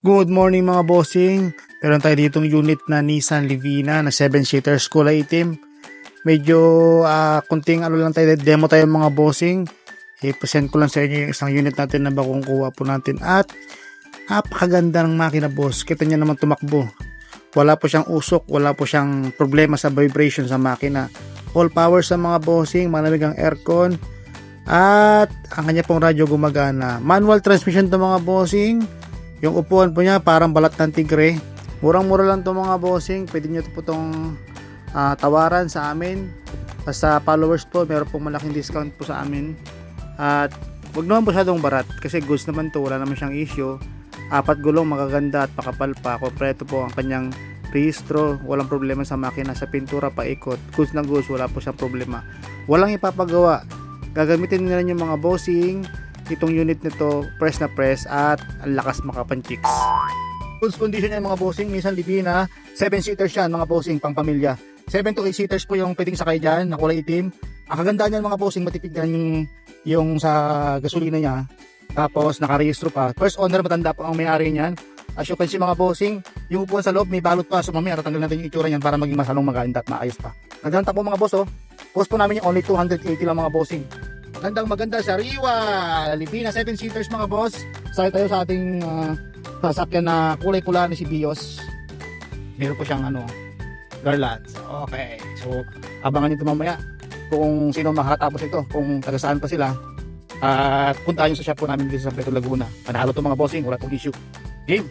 Good morning mga bossing. Meron tayo ditong unit na Nissan Livina na 7-seaters kulay itim. Medyo kunting lang tayo, demo tayo mga bossing. I-present ko lang sa inyo yung isang unit natin na bagong kuha po natin. At napakaganda ng makina boss. Kita nyo naman tumakbo. Wala po siyang usok, wala po siyang problema sa vibration sa makina. All power sa mga bossing, malamig ang aircon. At ang kanya pong radyo gumagana. Manual transmission to mga bossing. Yung upuan po niya parang balat ng tigre. Murang-mura lang to mga bossing. Pwede nyo po itong tawaran sa amin. Sa followers po, meron pong malaking discount po sa amin. At wag naman po masyadong barat kasi goods naman to, wala naman siyang issue. 4 gulong, magaganda at makapal pa. Kompleto po ang kanyang rehistro. Walang problema sa makina, sa pintura, paikot. Goods na goods, wala po siyang problema. Walang ipapagawa. Gagamitin nila yung mga bossing itong unit nito, press na press at ang lakas makapanchiks. Goods condition yan mga bossing, Nissan Livina, 7-seaters yan mga bossing, pang pamilya. 7 to 8 seaters po yung pwedeng sakay dyan, na kulay itim. Ang kagandaan yan mga bossing, matipid yan yung sa gasolina niya. Tapos nakarehistro pa. First owner, matanda po ang may-ari niyan. As you can see mga bossing, yung upuan sa loob may balot pa. So mamaya tatanggal natin yung itsura niyan para maging masalong maganda at maayos pa. Nagdanta po mga boss oh. Post po namin yung only 280 lang mga bossing. Maganda sariwa, Livina 7-seaters mga boss. Sakay tayo sa ating sasakyan na kulay pula ni si Bios. Meron po siyang garlands. Okay, so abangan nyo ito mamaya kung sino makakatapos ito, kung taga saan pa sila. At punta nyo sa shop po namin dito sa Pedro Laguna. Panalo to mga bossing, wala pong issue. Game!